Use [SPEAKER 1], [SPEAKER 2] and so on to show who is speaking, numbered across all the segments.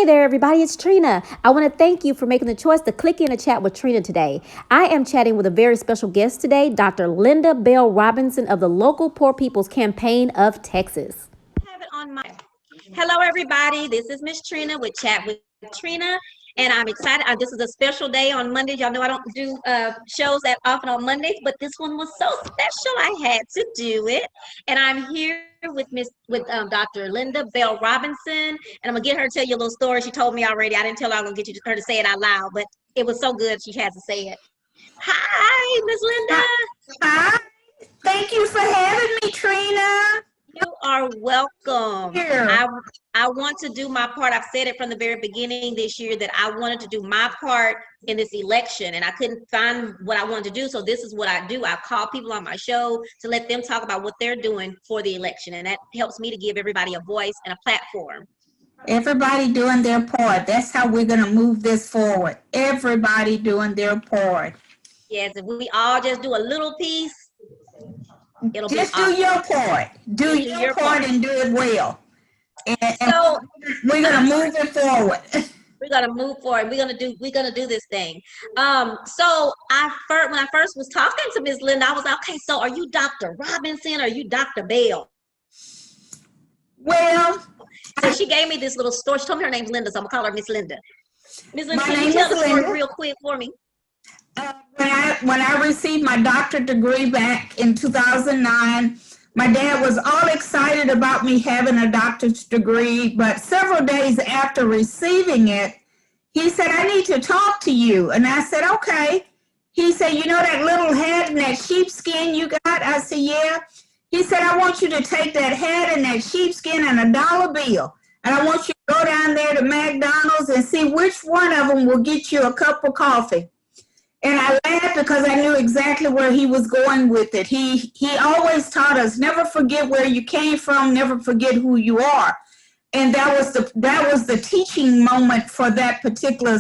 [SPEAKER 1] Hey there, everybody, it's Trina. I want to thank you for making the choice to click in and chat with Trina today. I am chatting with a very special guest today, Dr. Linda Bell Robinson of the Local Poor People's Campaign of Texas.
[SPEAKER 2] Have it on my Hello, everybody. This is Miss Trina with Chat with Trina, and I'm excited. This is a special day on Mondays. Y'all know I don't do shows that often on Mondays, but this one was so special I had to do it. And I'm here with Dr. Linda Bell Robinson, and I'm gonna get her to tell you a little story. She told me already. I didn't tell her I was gonna get her to say it out loud, but it was so good she had to say it. Hi, Miss Linda.
[SPEAKER 3] Hi. Thank you for having me, Trina.
[SPEAKER 2] You are welcome.
[SPEAKER 3] Here.
[SPEAKER 2] I want to do my part. I've said it from the very beginning this year that I wanted to do my part in this election, and I couldn't find what I wanted to do. So this is what I do. I call people on my show to let them talk about what they're doing for the election, and that helps me to give everybody a voice and a platform.
[SPEAKER 3] Everybody doing their part. That's how we're going to move this forward. Everybody doing their part.
[SPEAKER 2] Yes, if we all just do a little piece, it'll
[SPEAKER 3] just
[SPEAKER 2] be awesome.
[SPEAKER 3] do your part. Do your part and do it well. And so we're going to move it forward.
[SPEAKER 2] We're gonna move forward. We're gonna do this thing. So when I first was talking to Ms. Linda, I was like, okay, so are you Dr. Robinson or are you Dr. Bell?
[SPEAKER 3] Well,
[SPEAKER 2] so she gave me this little story. She told me her name's Linda, so I'm gonna call her Miss Linda. Miss Linda,
[SPEAKER 3] my
[SPEAKER 2] can you tell the story real quick for me?
[SPEAKER 3] When I received my doctorate degree back in 2009, my dad was all excited about me having a doctorate degree, but several days after receiving it, he said, I need to talk to you. And I said, okay. He said, you know that little hat and that sheepskin you got? I said, yeah. He said, I want you to take that hat and that sheepskin and a $1 bill. And I want you to go down there to McDonald's and see which one of them will get you a cup of coffee. And I laughed because I knew exactly where he was going with it. He always taught us, never forget where you came from, never forget who you are. And that was the teaching moment for that particular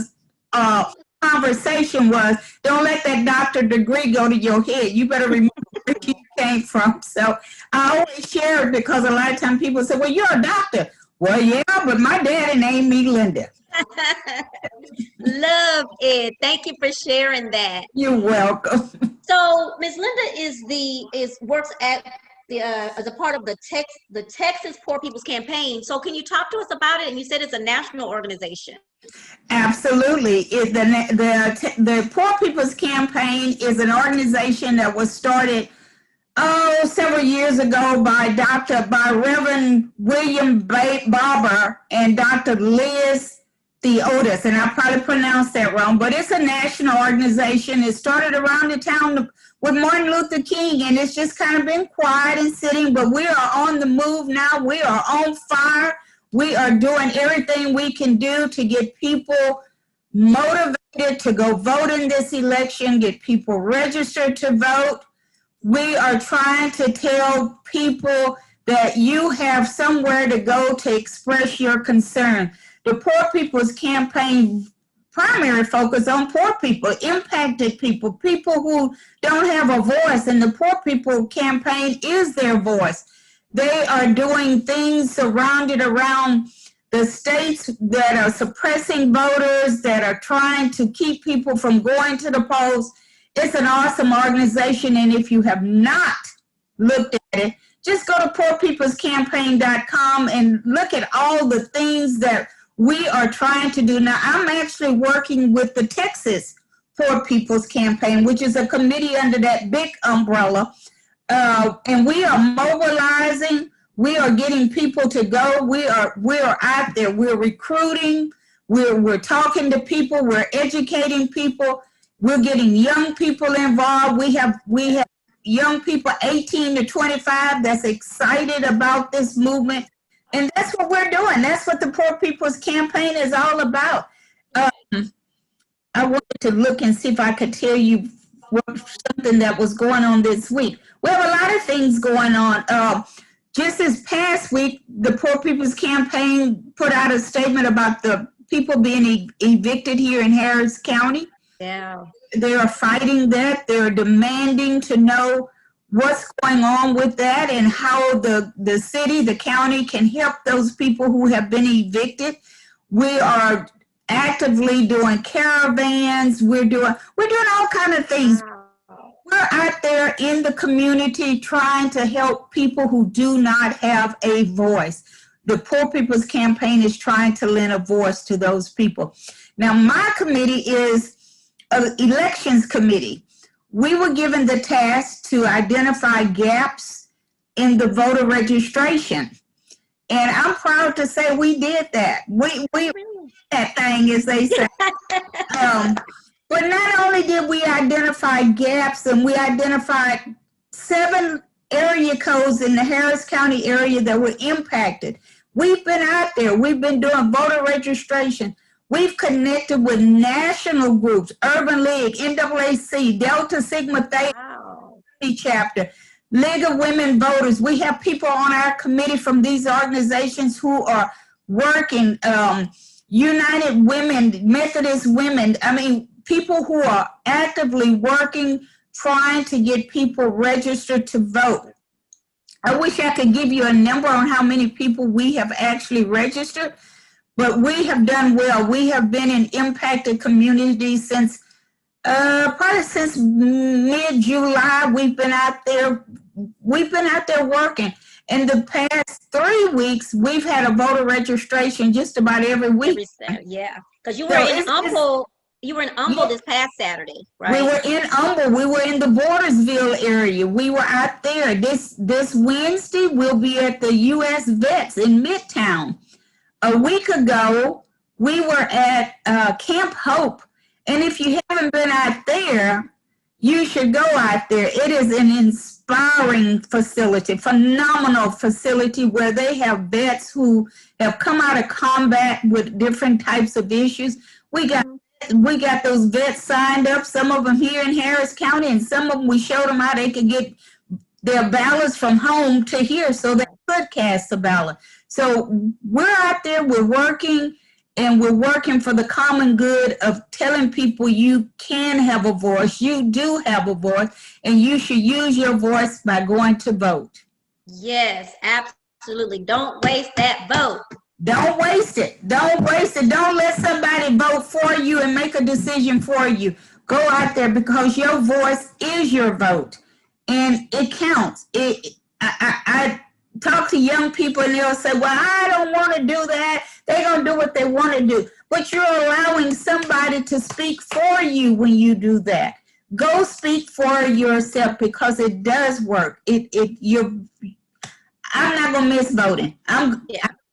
[SPEAKER 3] conversation was, don't let that doctorate degree go to your head. You better remember where you came from. So I always share it because a lot of times people say, well, you're a doctor. Well, yeah, but my daddy named me Linda.
[SPEAKER 2] Love it. Thank you for sharing that.
[SPEAKER 3] You're welcome.
[SPEAKER 2] So Ms. Linda works at as a part of the Texas Poor People's Campaign. So can you talk to us about it? And you said it's a national organization.
[SPEAKER 3] Absolutely. The Poor People's Campaign is an organization that was started several years ago by Reverend William Barber and Dr. Liz Theotis, and I probably pronounced that wrong, but it's a national organization. It started around the town with Martin Luther King, and it's just kind of been quiet and sitting, but we are on the move now. We are on fire. We are doing everything we can do to get people motivated to go vote in this election, get people registered to vote. We are trying to tell people that you have somewhere to go to express your concern. The Poor People's Campaign primary focus on poor people, impacted people, people who don't have a voice, and the Poor People Campaign is their voice. They are doing things surrounded around the states that are suppressing voters, that are trying to keep people from going to the polls. It's an awesome organization, and if you have not looked at it, just go to poorpeoplescampaign.com and look at all the things that we are trying to do. Now, I'm actually working with the Texas Poor People's Campaign, which is a committee under that big umbrella, and we are mobilizing. We are getting people to go. We are out there. We're recruiting. We're talking to people. We're educating people. We're getting young people involved. We have young people 18 to 25 that's excited about this movement. And that's what we're doing. That's what the Poor People's Campaign is all about. I wanted to look and see if I could tell you something that was going on this week. We have a lot of things going on. Just this past week, the Poor People's Campaign put out a statement about the people being evicted here in Harris County.
[SPEAKER 2] Yeah.
[SPEAKER 3] They are fighting that. They're demanding to know what's going on with that and how the city, the county can help those people who have been evicted. We are actively doing caravans. We're doing all kind of things.
[SPEAKER 2] Wow.
[SPEAKER 3] We're out there in the community trying to help people who do not have a voice. The Poor People's Campaign is trying to lend a voice to those people. Now, my committee is an elections committee. We were given the task to identify gaps in the voter registration. And I'm proud to say we did that. We that thing, as they say. But not only did we identify gaps, and we identified 7 area codes in the Harris County area that were impacted. We've been out there. We've been doing voter registration. We've connected with national groups, Urban League, NAAC, Delta Sigma Theta
[SPEAKER 2] Wow.
[SPEAKER 3] chapter, League of Women Voters. We have people on our committee from these organizations who are working, United Women, Methodist Women. I mean, people who are actively working, trying to get people registered to vote. I wish I could give you a number on how many people we have actually registered, but we have done well. We have been in impacted communities since probably since mid-July. We've been out there working. In the past 3 weeks, we've had a voter registration just about every week.
[SPEAKER 2] Yeah, because you were in Humble. You were in Humble this past Saturday, right?
[SPEAKER 3] We were in Humble. We were in the Bordersville area. We were out there. This Wednesday, we'll be at the U.S. Vets in Midtown. A week ago, we were at Camp Hope. And if you haven't been out there, you should go out there. It is an inspiring facility, phenomenal facility where they have vets who have come out of combat with different types of issues. We got those vets signed up, some of them here in Harris County, and some of them we showed them how they could get their ballots from home to here so they could cast a ballot. So we're out there, we're working, and we're working for the common good of telling people you can have a voice, you do have a voice, and you should use your voice by going to vote.
[SPEAKER 2] Yes, absolutely. Don't waste that vote.
[SPEAKER 3] Don't waste it. Don't waste it. Don't let somebody vote for you and make a decision for you. Go out there because your voice is your vote, and it counts. I talk to young people and they'll say, well, I don't want to do that. They're going to do what they want to do. But you're allowing somebody to speak for you when you do that. Go speak for yourself because it does work. I'm not going to miss voting. I'm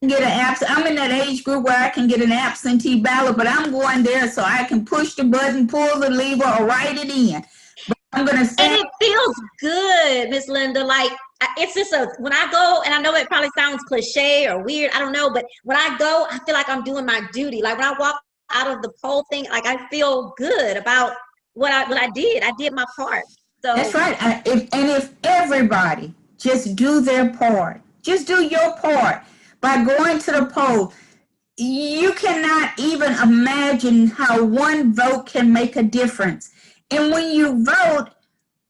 [SPEAKER 3] in that age group where I can get an absentee ballot, but I'm going there so I can push the button, pull the lever, or write it in. But I'm going to say.
[SPEAKER 2] And it feels good, Miss Linda. Like, it's just when I go, and I know it probably sounds cliche or weird, I don't know, but when I go, I feel like I'm doing my duty. Like when I walk out of the poll thing, like I feel good about what I did. I did my part. So
[SPEAKER 3] that's right. If everybody just do their part, just do your part by going to the poll, you cannot even imagine how one vote can make a difference. And when you vote,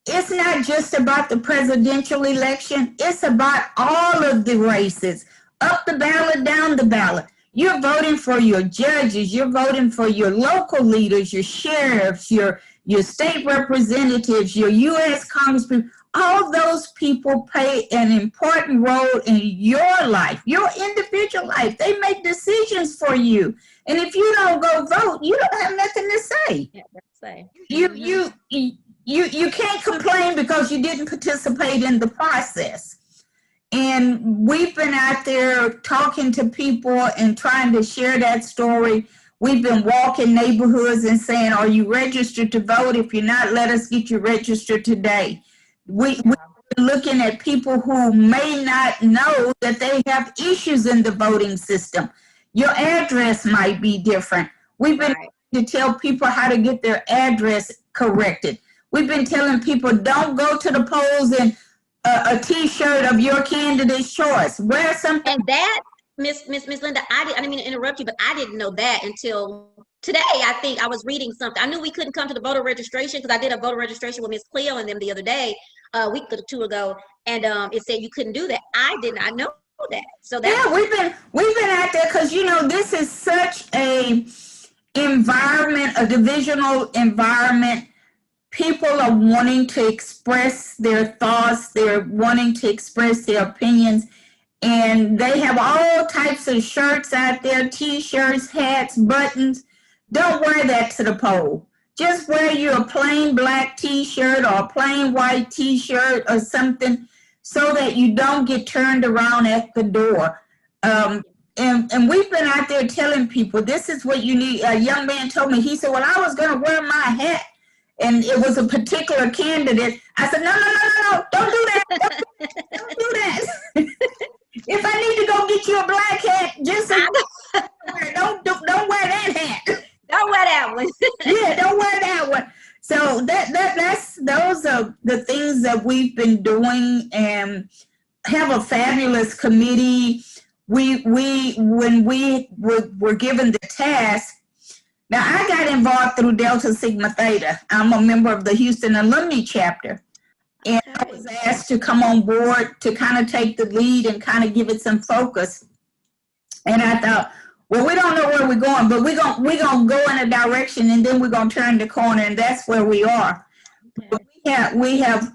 [SPEAKER 3] it's not just about the presidential election. It's about all of the races, up the ballot, down the ballot. You're voting for your judges. You're voting for your local leaders, your sheriffs, your state representatives, your U.S. congressmen. All those people play an important role in your life, your individual life. They make decisions for you. And if you don't go vote, you don't have nothing to say.
[SPEAKER 2] Yeah, that's say.
[SPEAKER 3] You can't complain because you didn't participate in the process. And we've been out there talking to people and trying to share that story. We've been walking neighborhoods and saying, are you registered to vote? If you're not, let us get you registered today. We're looking at people who may not know that they have issues in the voting system. Your address might be different. We've been to tell people how to get their address corrected. We've been telling people don't go to the polls in a T-shirt of your candidate's choice. Wear something.
[SPEAKER 2] And that, Miss Linda, I didn't mean to interrupt you, but I didn't know that until today. I think I was reading something. I knew we couldn't come to the voter registration because I did a voter registration with Miss Cleo and them the other day, a week or two ago, and it said you couldn't do that. I did not know that. So that's
[SPEAKER 3] Yeah, we've been out there because this is such a environment, a divisional environment. People are wanting to express their thoughts, they're wanting to express their opinions, and they have all types of shirts out there, t-shirts, hats, buttons. Don't wear that to the poll. Just wear your plain black t-shirt or a plain white t-shirt or something so that you don't get turned around at the door. And we've been out there telling people this is what you need. A young man told me, he said, well, I was going to wear my hat and it was a particular candidate. I said, no, don't do that. Don't do that. If I need to go get you a black hat, just so don't wear that hat.
[SPEAKER 2] Don't wear that one.
[SPEAKER 3] Yeah, don't wear that one. So those are the things that we've been doing, and have a fabulous committee. When we were given the task, now I got involved through Delta Sigma Theta. I'm a member of the Houston Alumni Chapter. And I was asked to come on board to kind of take the lead and kind of give it some focus. And I thought, well, we don't know where we're going, but we're gonna go in a direction, and then we're gonna turn the corner, and that's where we are. Okay. We have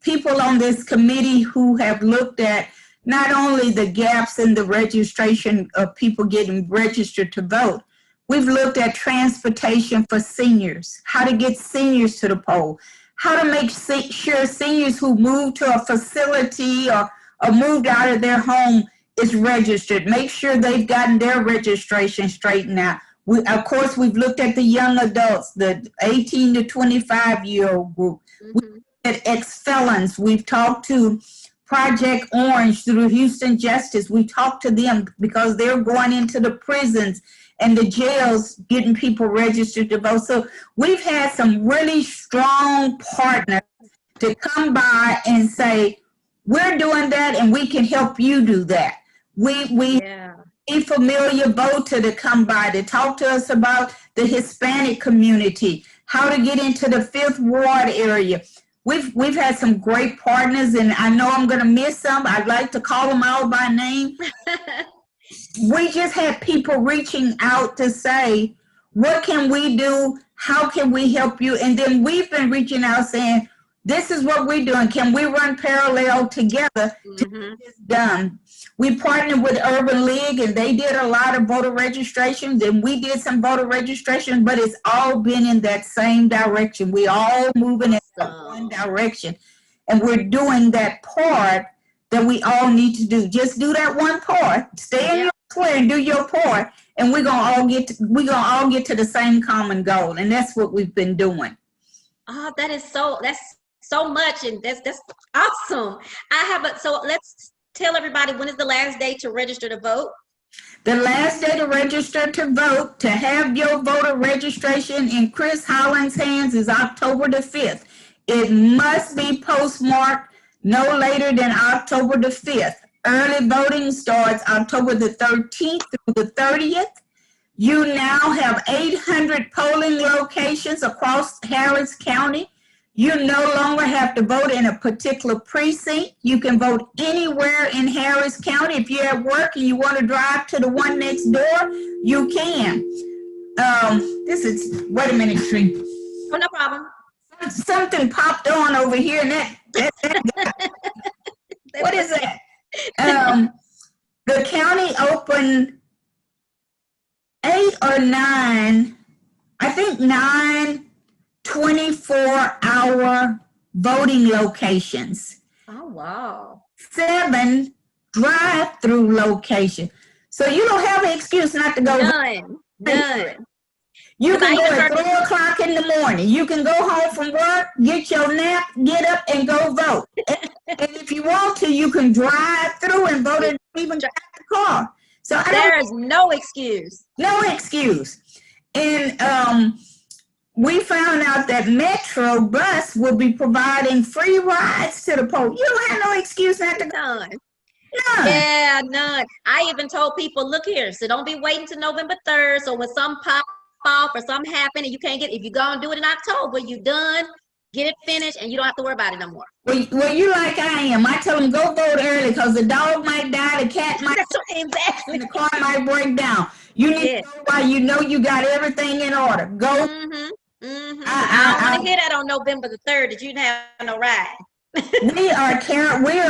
[SPEAKER 3] people on this committee who have looked at not only the gaps in the registration of people getting registered to vote. We've looked at transportation for seniors, how to get seniors to the poll, how to make sure seniors who move to a facility or moved out of their home is registered. Make sure they've gotten their registration straightened out. Of course, we've looked at the young adults, the 18 to 25-year-old group. Mm-hmm. We've looked at ex-felons. We've talked to Project Orange through Houston Justice. We talked to them because they're going into the prisons and the jails getting people registered to vote. So we've had some really strong partners to come by and say, we're doing that and we can help you do that. We a familiar voter to come by to talk to us about the Hispanic community, how to get into the 5th Ward area. We've had some great partners, and I know I'm going to miss some. I'd like to call them out by name. We just had people reaching out to say, what can we do? How can we help you? And then we've been reaching out saying, this is what we're doing. Can we run parallel together to get this done? We partnered with Urban League, and they did a lot of voter registration. Then we did some voter registration, but it's all been in that same direction. We all moving in one direction, and we're doing that part that we all need to do. Just do that one part. Stay in your square and do your part, and we're gonna all get to the same common goal, and that's what we've been doing.
[SPEAKER 2] Oh, that's so much, and that's awesome. So let's tell everybody, when is the last day to register to vote?
[SPEAKER 3] The last day to register to vote, to have your voter registration in Chris Holland's hands, is October the 5th. It must be postmarked no later than October the 5th. Early voting starts October the 13th through the 30th. You now have 800 polling locations across Harris County. You no longer have to vote in a particular precinct. You can vote anywhere in Harris County. If you're at work and you want to drive to the one next door, you can. Wait a minute, Trina.
[SPEAKER 2] Oh, no problem.
[SPEAKER 3] Something popped on over here, and that guy. What is that? The county opened 8 or 9, I think 9 24-hour voting locations.
[SPEAKER 2] Oh, wow.
[SPEAKER 3] 7 drive-through locations. So you don't have an excuse not to go.
[SPEAKER 2] None.
[SPEAKER 3] You can go at 3 o'clock in the morning. You can go home from work, get your nap, get up, and go vote. And if you want to, you can drive through and vote and even drive the car. So
[SPEAKER 2] there is no excuse.
[SPEAKER 3] No excuse. And we found out that Metro Bus will be providing free rides to the poll. You don't have no excuse not to go.
[SPEAKER 2] None.
[SPEAKER 3] None.
[SPEAKER 2] None. I even told people, look here, so don't be waiting till November 3rd. So when some pop off or something happen and you can't get, if you're gonna do it in October, you done. get it finished, and you don't have to worry about it no more.
[SPEAKER 3] Well, you like I am. I tell them go vote early because the dog might die, the cat might,
[SPEAKER 2] That's right, exactly.
[SPEAKER 3] and the car might break down. You need
[SPEAKER 2] Yes.
[SPEAKER 3] to go while you know you got everything in order. Go.
[SPEAKER 2] I don't want to hear that on November the 3rd that you didn't have no ride.
[SPEAKER 3] We are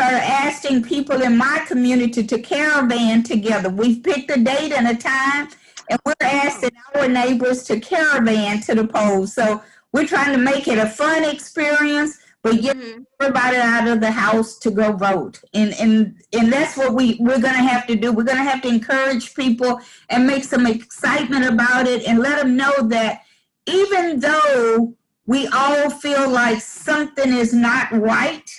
[SPEAKER 3] asking people in my community to caravan together. We've picked a date and a time, and we're asking our neighbors to caravan to the polls. So we're trying to make it a fun experience, but get everybody out of the house to go vote. And that's what we're going to have to do. We're going to have to encourage people and make some excitement about it and let them know that even though we all feel like something is not right,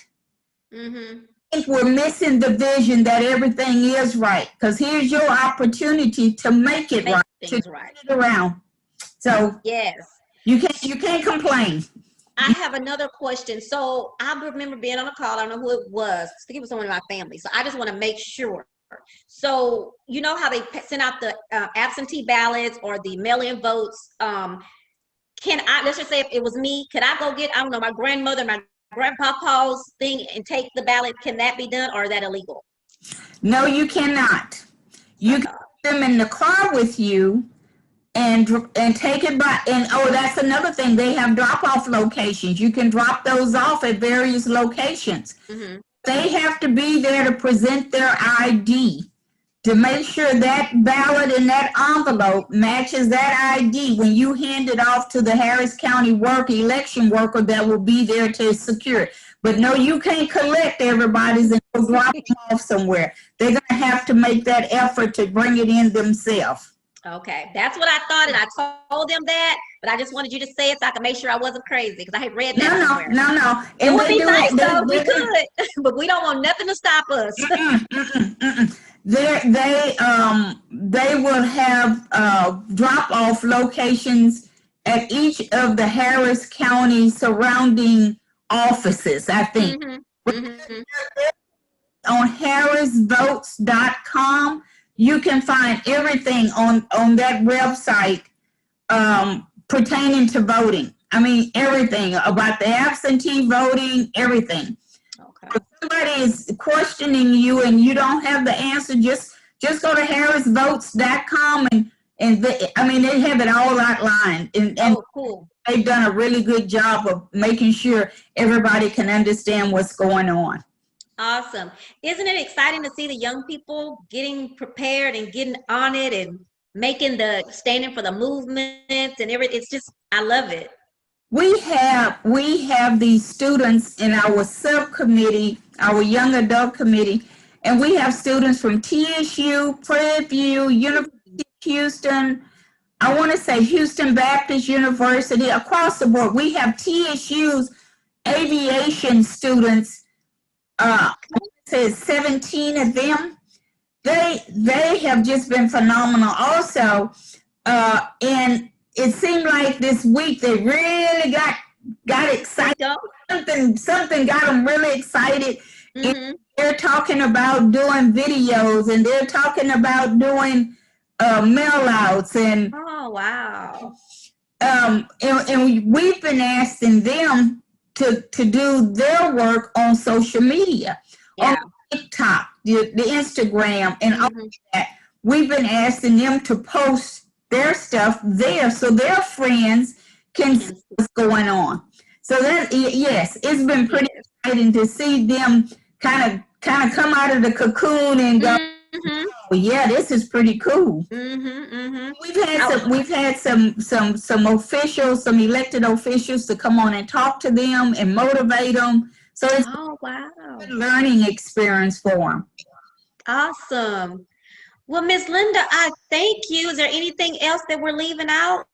[SPEAKER 3] I think we're missing the vision that everything is right. Because here's your opportunity to make it right, to turn it around. So
[SPEAKER 2] yes,
[SPEAKER 3] you can't complain.
[SPEAKER 2] I have another question. So I remember being on a call. I don't know who it was. I think it was someone in my family. So I just want to make sure. So you know how they send out the absentee ballots or the mail-in votes. Let's just say if it was me, could I go get, I don't know, my grandmother, my grandpapa's thing and take the ballot? Can that be done, or is that illegal?
[SPEAKER 3] No, you cannot. You can put them in the car with you and take it by, and that's another thing. They have drop-off locations. You can drop those off at various locations. They have to be there to present their ID to make sure that ballot in that envelope matches that ID when you hand it off to the Harris County election worker that will be there to secure it. But no, you can't collect everybody's and go drop them off somewhere. They're going to have to make that effort to bring it in themselves.
[SPEAKER 2] Okay, that's what I thought, and I told them that, but I just wanted you to say it so I could make sure I wasn't crazy, because I had read that somewhere.
[SPEAKER 3] No.
[SPEAKER 2] It would be nice, though, we could, but we don't want nothing to stop us.
[SPEAKER 3] They will have drop-off locations at each of the Harris County surrounding offices, I think. On harrisvotes.com, you can find everything on that website pertaining to voting. I mean, everything about the absentee voting, everything. Okay. If somebody is questioning you and you don't have the answer, just go to harrisvotes.com and they have it all outlined. And
[SPEAKER 2] cool.
[SPEAKER 3] They've done a really good job of making sure everybody can understand what's going on.
[SPEAKER 2] Awesome. Isn't it exciting to see the young people getting prepared and getting on it and standing for the movements and everything? It's just, I love it.
[SPEAKER 3] We have these students in our subcommittee, our young adult committee, and we have students from TSU, Prairie View, University of Houston, I want to say Houston Baptist University, across the board. We have TSU's aviation students. Says 17 of them. They have just been phenomenal. Also, and it seemed like this week they really got excited. Something got them really excited. They're talking about doing videos, and they're talking about doing mail outs, and
[SPEAKER 2] oh wow.
[SPEAKER 3] And we've been asking them to do their work on social media, on TikTok, the Instagram, and all of that. We've been asking them to post their stuff there so their friends can see what's going on. So that, yes, it's been pretty exciting to see them kind of come out of the cocoon and go, oh, yeah, this is pretty cool. We've had some officials, some elected officials to come on and talk to them and motivate them. So it's a learning experience for them.
[SPEAKER 2] Awesome. Well, Miss Linda, I thank you. Is there anything else that we're leaving out?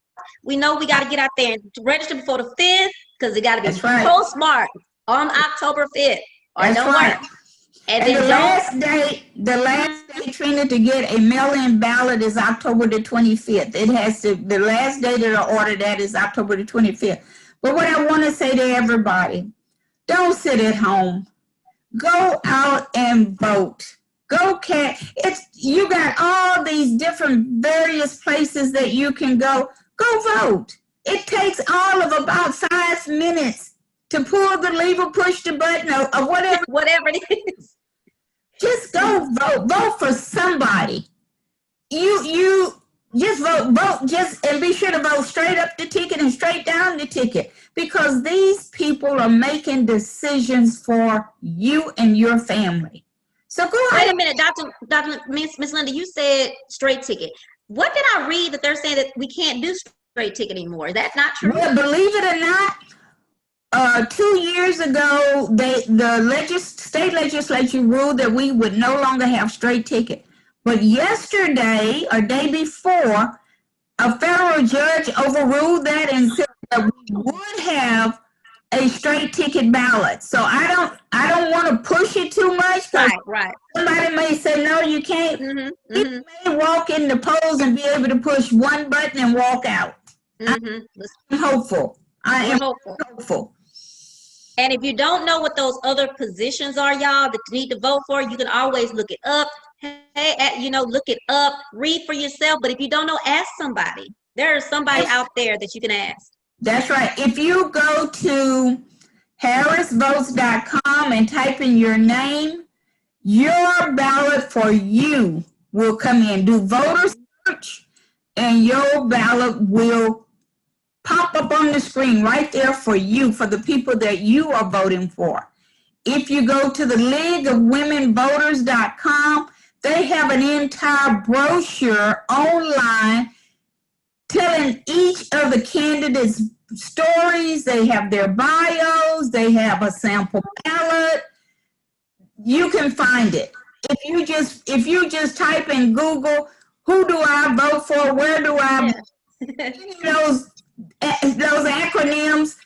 [SPEAKER 2] We know we got to get out there and register before the 5th, because it got to be postmarked on October 5th. Or don't worry.
[SPEAKER 3] And the last day, Trina, to get a mail-in ballot is October the 25th. The last day that I order that is October the 25th. But what I want to say to everybody, don't sit at home. Go out and vote. You got all these different various places that you can go. Go vote. It takes all of about 5 minutes to pull the lever, push the button, or whatever.
[SPEAKER 2] Whatever it is.
[SPEAKER 3] Just go vote for somebody. You just vote, just, and be sure to vote straight up the ticket and straight down the ticket, because these people are making decisions for you and your family. So go ahead.
[SPEAKER 2] Wait a minute, Dr. Miss Linda, you said straight ticket. What did I read that they're saying that we can't do straight ticket anymore? Is that not true?
[SPEAKER 3] Well, believe it or not, 2 years ago, the state legislature ruled that we would no longer have straight ticket. But yesterday, or day before, a federal judge overruled that and said that we would have a straight ticket ballot. So I don't want to push it too much, because
[SPEAKER 2] Right.
[SPEAKER 3] somebody may say, no, you can't. You may walk in the polls and be able to push one button and walk out. I'm hopeful. I am hopeful.
[SPEAKER 2] And if you don't know what those other positions are, y'all, that you need to vote for, you can always look it up. Hey, look it up, read for yourself. But if you don't know, ask somebody. There is somebody out there that you can ask.
[SPEAKER 3] That's right. If you go to harrisvotes.com and type in your name, your ballot for you will come in. Do voter search, and your ballot will pop up on the screen right there for you, for the people that you are voting for. If you go to the leagueofwomenvoters.com, they have an entire brochure online telling each of the candidates' stories. They have their bios. They have a sample ballot. You can find it. If you just type in Google, who do I vote for? Where do I those acronyms,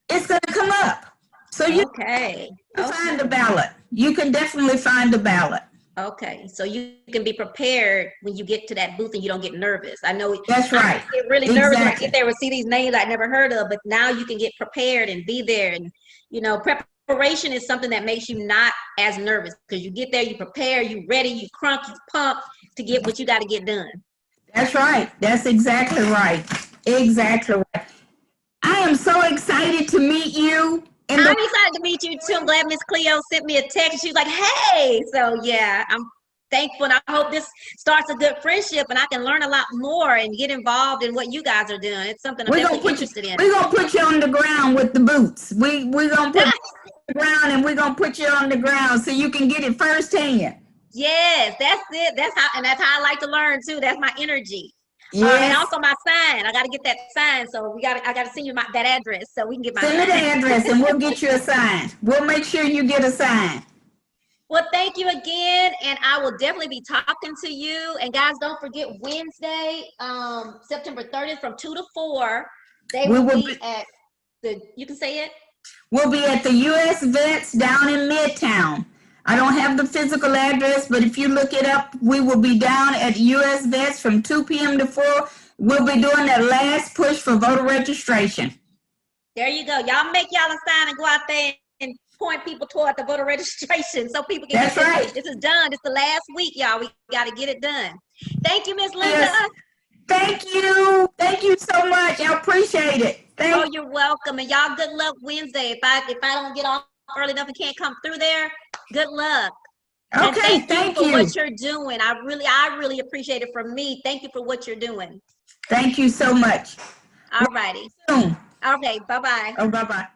[SPEAKER 3] it's going to come up. So you can find the ballot. You can definitely find the ballot.
[SPEAKER 2] Okay, so you can be prepared when you get to that booth and you don't get nervous. I know
[SPEAKER 3] that's right.
[SPEAKER 2] I get really nervous when I get there and see these names I'd never heard of, but now you can get prepared and be there. And preparation is something that makes you not as nervous, because you get there, you prepare, you ready, you crunk, you pump to get what you got to get done.
[SPEAKER 3] That's right. That's exactly right. Exactly right. I am so excited to meet you.
[SPEAKER 2] I'm excited to meet you too. I'm glad Miss Cleo sent me a text. She was like, hey. So yeah, I'm thankful, and I hope this starts a good friendship and I can learn a lot more and get involved in what you guys are doing. It's something I'm definitely interested in.
[SPEAKER 3] We're going to put you on the ground with the boots. We're going to put you on the ground, and we're going to put you on the ground so you can get it firsthand. Yes,
[SPEAKER 2] that's it. That's how I like to learn too. That's my energy.
[SPEAKER 3] Yes.
[SPEAKER 2] And also my sign. I got to get that sign. So I got to send you that address so we can get my
[SPEAKER 3] sign. Send me the address and we'll get you a sign. We'll make sure you get a sign.
[SPEAKER 2] Well, thank you again. And I will definitely be talking to you. And guys, don't forget Wednesday, September 30th from 2 to 4. We will be at you can say it?
[SPEAKER 3] We'll be at the U.S. Vets down in Midtown. I don't have the physical address, but if you look it up, we will be down at U.S. Vets from 2 p.m. to 4. We'll be doing that last push for voter registration.
[SPEAKER 2] There you go. Y'all make y'all a sign and go out there and point people toward the voter registration so people can
[SPEAKER 3] That's right.
[SPEAKER 2] This is done. It's the last week, y'all. We got to get it done. Thank you, Miss Linda.
[SPEAKER 3] Yes. Thank you. Thank you so much. I appreciate it.
[SPEAKER 2] You're welcome. And y'all, good luck Wednesday. If I don't get off early enough and can't come through there, good luck.
[SPEAKER 3] Okay,
[SPEAKER 2] thank you for what you're doing. I really appreciate it. From me, thank you for what you're doing.
[SPEAKER 3] Thank you so much.
[SPEAKER 2] All righty.
[SPEAKER 3] Soon.
[SPEAKER 2] Okay, bye-bye.
[SPEAKER 3] Oh, bye-bye.